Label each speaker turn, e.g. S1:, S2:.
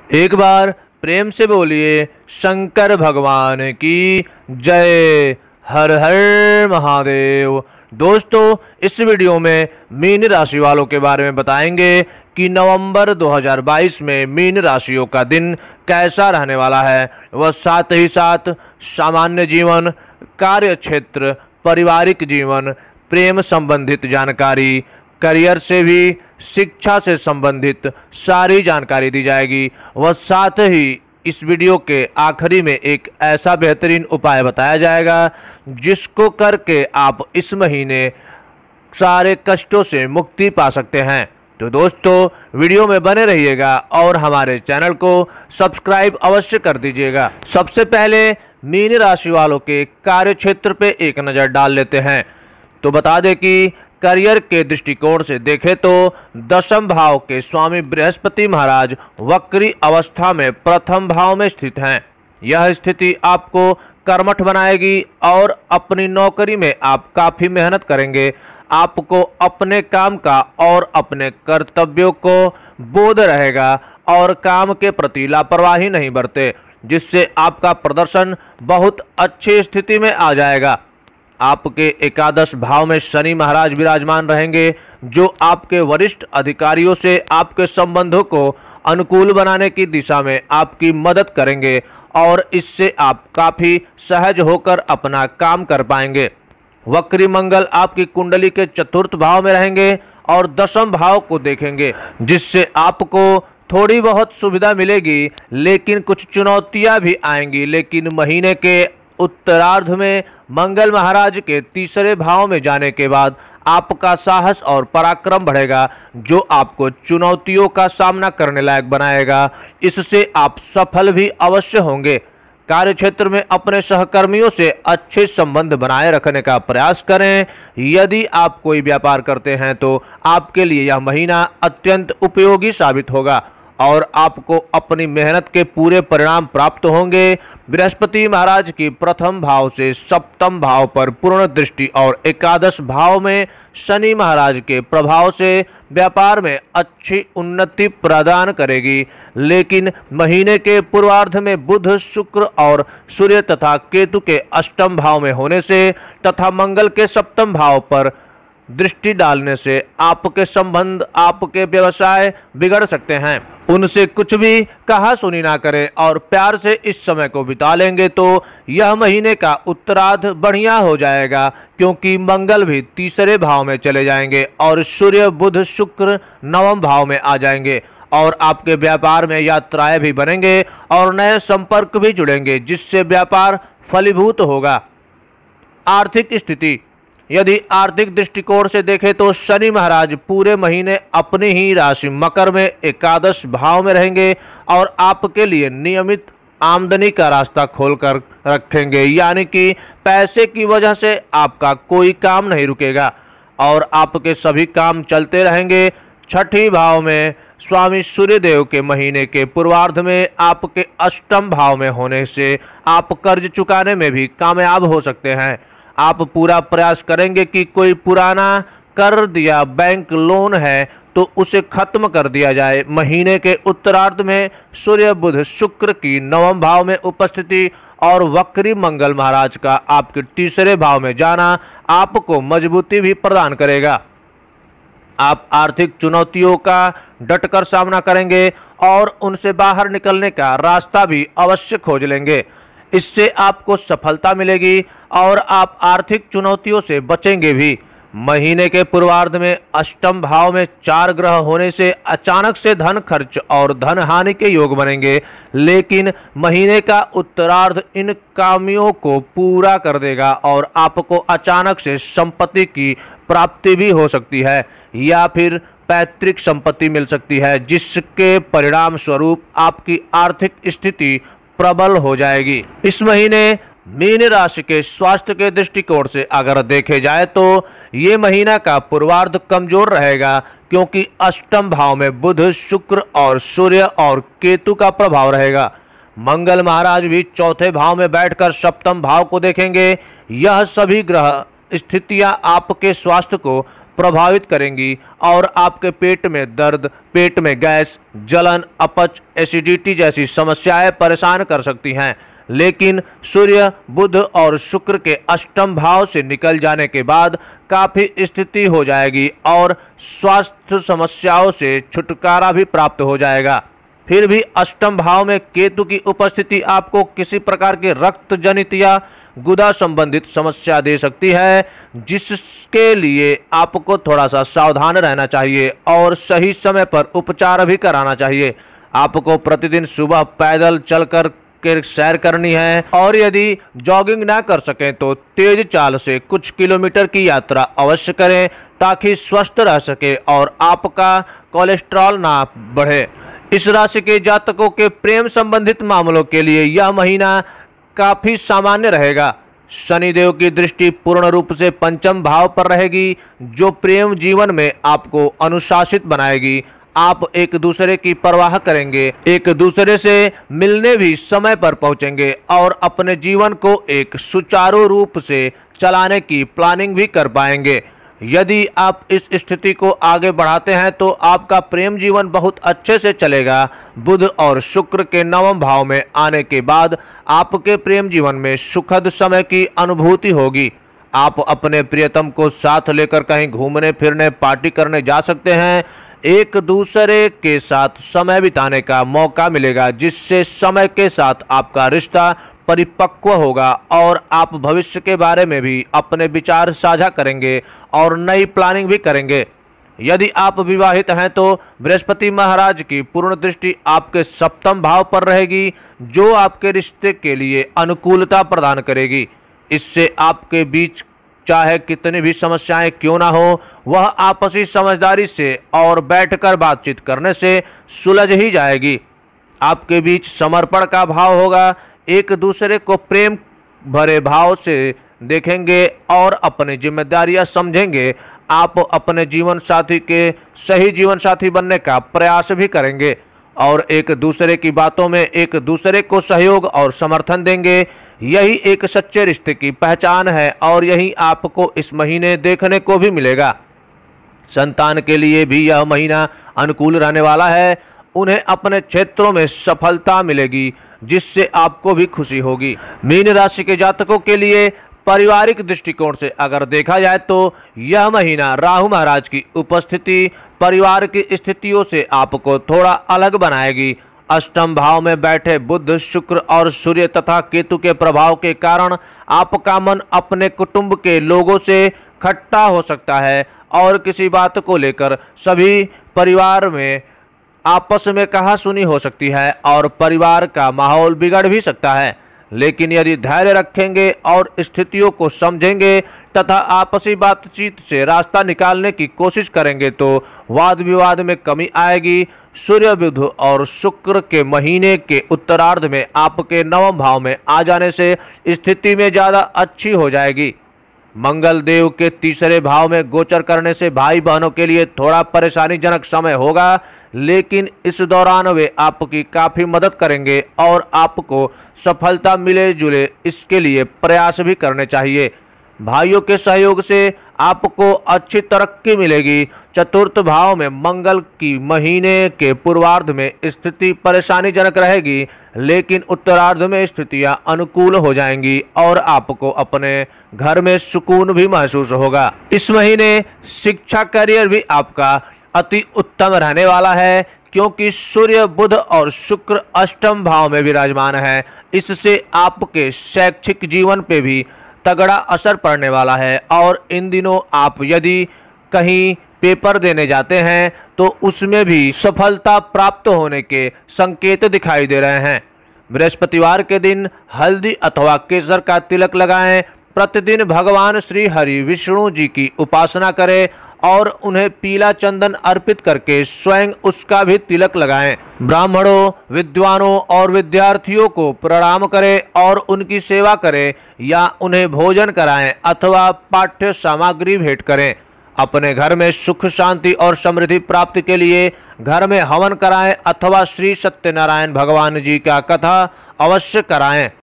S1: एक बार प्रेम से बोलिए शंकर भगवान की जय। हर हर महादेव। दोस्तों, इस वीडियो में मीन राशि वालों के बारे में बताएंगे कि नवंबर 2022 में मीन राशियों का दिन कैसा रहने वाला है। वह साथ ही साथ सामान्य जीवन, कार्य क्षेत्र, पारिवारिक जीवन, प्रेम संबंधित जानकारी, करियर से भी शिक्षा से संबंधित सारी जानकारी दी जाएगी। वह साथ ही इस वीडियो के आखिरी में एक ऐसा बेहतरीन उपाय बताया जाएगा जिसको करके आप इस महीने सारे कष्टों से मुक्ति पा सकते हैं। तो दोस्तों, वीडियो में बने रहिएगा और हमारे चैनल को सब्सक्राइब अवश्य कर दीजिएगा। सबसे पहले मीन राशि वालों के कार्य क्षेत्र पे एक नज़र डाल लेते हैं। तो बता दें कि करियर के दृष्टिकोण से देखें तो दशम भाव के स्वामी बृहस्पति महाराज वक्री अवस्था में प्रथम भाव में स्थित हैं। यह स्थिति आपको कर्मठ बनाएगी और अपनी नौकरी में आप काफ़ी मेहनत करेंगे। आपको अपने काम का और अपने कर्तव्यों को बोध रहेगा और काम के प्रति लापरवाही नहीं बरते, जिससे आपका प्रदर्शन बहुत अच्छी स्थिति में आ जाएगा। आपके एकादश भाव में शनि महाराज विराजमान रहेंगे, जो आपके वरिष्ठ अधिकारियों से आपके संबंधों को अनुकूल बनाने की दिशा में आपकी मदद करेंगे और इससे आप काफ़ी सहज होकर अपना काम कर पाएंगे। वक्री मंगल आपकी कुंडली के चतुर्थ भाव में रहेंगे और दशम भाव को देखेंगे, जिससे आपको थोड़ी बहुत सुविधा मिलेगी, लेकिन कुछ चुनौतियां भी आएंगी। लेकिन महीने के उत्तरार्ध में मंगल महाराज के तीसरे भाव में जाने के बाद आपका साहस और पराक्रम बढ़ेगा, जो आपको चुनौतियों का सामना करने लायक बनाएगा। इससे आप सफल भी अवश्य होंगे। कार्यक्षेत्र में अपने सहकर्मियों से अच्छे संबंध बनाए रखने का प्रयास करें। यदि आप कोई व्यापार करते हैं तो आपके लिए यह महीना अत्यंत उपयोगी साबित होगा और आपको अपनी मेहनत के पूरे परिणाम प्राप्त होंगे। बृहस्पति महाराज की प्रथम भाव से सप्तम भाव पर पूर्ण दृष्टि और एकादश भाव में शनि महाराज के प्रभाव से व्यापार में अच्छी उन्नति प्रदान करेगी। लेकिन महीने के पूर्वार्ध में बुध, शुक्र और सूर्य तथा केतु के अष्टम भाव में होने से तथा मंगल के सप्तम भाव पर दृष्टि डालने से आपके संबंध, आपके व्यवसाय बिगड़ सकते हैं। उनसे कुछ भी कहा सुनी ना करें और प्यार से इस समय को बिता लेंगे तो यह महीने का उत्तरार्ध बढ़िया हो जाएगा, क्योंकि मंगल भी तीसरे भाव में चले जाएंगे और सूर्य, बुध, शुक्र नवम भाव में आ जाएंगे और आपके व्यापार में यात्राएं भी बनेंगे और नए संपर्क भी जुड़ेंगे, जिससे व्यापार फलीभूत होगा। आर्थिक स्थिति, यदि आर्थिक दृष्टिकोण से देखें तो शनि महाराज पूरे महीने अपनी ही राशि मकर में एकादश भाव में रहेंगे और आपके लिए नियमित आमदनी का रास्ता खोलकर रखेंगे। यानी कि पैसे की वजह से आपका कोई काम नहीं रुकेगा और आपके सभी काम चलते रहेंगे। छठी भाव में स्वामी सूर्यदेव के महीने के पूर्वार्ध में आपके अष्टम भाव में होने से आप कर्ज चुकाने में भी कामयाब हो सकते हैं। आप पूरा प्रयास करेंगे कि कोई पुराना कर दिया बैंक लोन है तो उसे खत्म कर दिया जाए। महीने के उत्तरार्ध में सूर्य, बुध, शुक्र की नवम भाव में उपस्थिति और वक्री मंगल महाराज का आपके तीसरे भाव में जाना आपको मजबूती भी प्रदान करेगा। आप आर्थिक चुनौतियों का डटकर सामना करेंगे और उनसे बाहर निकलने का रास्ता भी अवश्य खोज लेंगे। इससे आपको सफलता मिलेगी और आप आर्थिक चुनौतियों से बचेंगे भी। महीने के पूर्वार्ध में अष्टम भाव में 4 ग्रह होने से अचानक से धन खर्च और धन हानि के योग बनेंगे, लेकिन महीने का उत्तरार्ध इन कामों को पूरा कर देगा और आपको अचानक से संपत्ति की प्राप्ति भी हो सकती है या फिर पैतृक संपत्ति मिल सकती है, जिसके परिणाम स्वरूप आपकी आर्थिक स्थिति प्रबल हो जाएगी। इस महीने मीन राशि के स्वास्थ्य के दृष्टिकोण से अगर देखे जाए तो ये महीना का पूर्वार्ध कमजोर रहेगा, क्योंकि अष्टम भाव में बुध, शुक्र और सूर्य और केतु का प्रभाव रहेगा। मंगल महाराज भी चौथे भाव में बैठकर सप्तम भाव को देखेंगे। यह सभी ग्रह स्थितियां आपके स्वास्थ्य को प्रभावित करेंगी और आपके पेट में दर्द, पेट में गैस, जलन, अपच, एसिडिटी जैसी समस्याएं परेशान कर सकती हैं। लेकिन सूर्य, बुध और शुक्र के अष्टम भाव से निकल जाने के बाद काफी स्थिति हो जाएगी और स्वास्थ्य समस्याओं से छुटकारा भी प्राप्त हो जाएगा। फिर भी अष्टम भाव में केतु की उपस्थिति आपको किसी प्रकार के रक्त जनित या गुदा संबंधित समस्या दे सकती है, जिसके लिए आपको थोड़ा सा सावधान रहना चाहिए और सही समय पर उपचार भी कराना चाहिए। आपको प्रतिदिन सुबह पैदल चलकर के सैर करनी है और यदि जॉगिंग ना कर सकें तो तेज चाल से कुछ किलोमीटर की यात्रा अवश्य करें ताकि स्वस्थ रह सके और आपका कोलेस्ट्रॉल ना बढ़े। इस राशि के जातकों के प्रेम संबंधित मामलों के लिए यह महीना काफी सामान्य रहेगा। शनिदेव की दृष्टि पूर्ण रूप से पंचम भाव पर रहेगी, जो प्रेम जीवन में आपको अनुशासित बनाएगी। आप एक दूसरे की परवाह करेंगे, एक दूसरे से मिलने भी समय पर पहुंचेंगे और अपने जीवन को एक सुचारू रूप से चलाने की प्लानिंग भी कर पाएंगे। यदि आप इस स्थिति को आगे बढ़ाते हैं तो आपका प्रेम जीवन बहुत अच्छे से चलेगा। बुध और शुक्र के नवम भाव में आने के बाद आपके प्रेम जीवन में सुखद समय की अनुभूति होगी। आप अपने प्रियतम को साथ लेकर कहीं घूमने फिरने, पार्टी करने जा सकते हैं। एक दूसरे के साथ समय बिताने का मौका मिलेगा, जिससे समय के साथ आपका रिश्ता परिपक्व होगा और आप भविष्य के बारे में भी अपने विचार साझा करेंगे और नई प्लानिंग भी करेंगे। यदि आप विवाहित हैं तो बृहस्पति महाराज की पूर्ण दृष्टि आपके सप्तम भाव पर रहेगी, जो आपके रिश्ते के लिए अनुकूलता प्रदान करेगी। इससे आपके बीच चाहे कितनी भी समस्याएं क्यों ना हो, वह आपसी समझदारी से और बैठकर बातचीत करने से सुलझ ही जाएगी। आपके बीच समर्पण का भाव होगा, एक दूसरे को प्रेम भरे भाव से देखेंगे और अपनी जिम्मेदारियां समझेंगे। आप अपने जीवन साथी के सही जीवन साथी बनने का प्रयास भी करेंगे और एक दूसरे की बातों में एक दूसरे को सहयोग और समर्थन देंगे। यही एक सच्चे रिश्ते की पहचान है और यही आपको इस महीने देखने को भी मिलेगा। संतान के लिए भी यह महीना अनुकूल रहने वाला है। उन्हें अपने क्षेत्रों में सफलता मिलेगी, जिससे आपको भी खुशी होगी। मीन राशि के जातकों के लिए पारिवारिक दृष्टिकोण से अगर देखा जाए तो यह महीना राहु महाराज की उपस्थिति परिवार की स्थितियों से आपको थोड़ा अलग बनाएगी। अष्टम भाव में बैठे बुध, शुक्र और सूर्य तथा केतु के प्रभाव के कारण आपका मन अपने कुटुंब के लोगों से खट्टा हो सकता है और किसी बात को लेकर सभी परिवार में आपस में कहासुनी हो सकती है और परिवार का माहौल बिगड़ भी सकता है। लेकिन यदि धैर्य रखेंगे और स्थितियों को समझेंगे तथा आपसी बातचीत से रास्ता निकालने की कोशिश करेंगे तो वाद विवाद में कमी आएगी। सूर्य, बुध और शुक्र के महीने के उत्तरार्ध में आपके नवम भाव में आ जाने से स्थिति में ज़्यादा अच्छी हो जाएगी। मंगल देव के तीसरे भाव में गोचर करने से भाई बहनों के लिए थोड़ा परेशानीजनक समय होगा, लेकिन इस दौरान वे आपकी काफ़ी मदद करेंगे और आपको सफलता मिले जुले इसके लिए प्रयास भी करने चाहिए। भाइयों के सहयोग से आपको अच्छी तरक्की मिलेगी। चतुर्थ भाव में मंगल की महीने के पूर्वार्ध में स्थिति परेशानीजनक रहेगी, लेकिन उत्तरार्ध में स्थितियां अनुकूल हो जाएंगी और आपको अपने घर में सुकून भी महसूस होगा। इस महीने शिक्षा करियर भी आपका अति उत्तम रहने वाला है, क्योंकि सूर्य, बुध और शुक्र अष्टम भाव में विराजमान है। इससे आपके शैक्षिक जीवन पे भी तगड़ा असर पड़ने वाला है और इन दिनों आप यदि कहीं पेपर देने जाते हैं तो उसमें भी सफलता प्राप्त होने के संकेत दिखाई दे रहे हैं। बृहस्पतिवार के दिन हल्दी अथवा केसर का तिलक लगाएं। प्रतिदिन भगवान श्री हरि विष्णु जी की उपासना करें और उन्हें पीला चंदन अर्पित करके स्वयं उसका भी तिलक लगाएं। ब्राह्मणों, विद्वानों और विद्यार्थियों को प्रणाम करें और उनकी सेवा करें या उन्हें भोजन कराएं अथवा पाठ्य सामग्री भेंट करें। अपने घर में सुख, शांति और समृद्धि प्राप्ति के लिए घर में हवन कराएं अथवा श्री सत्यनारायण भगवान जी का कथा अवश्य कराएं।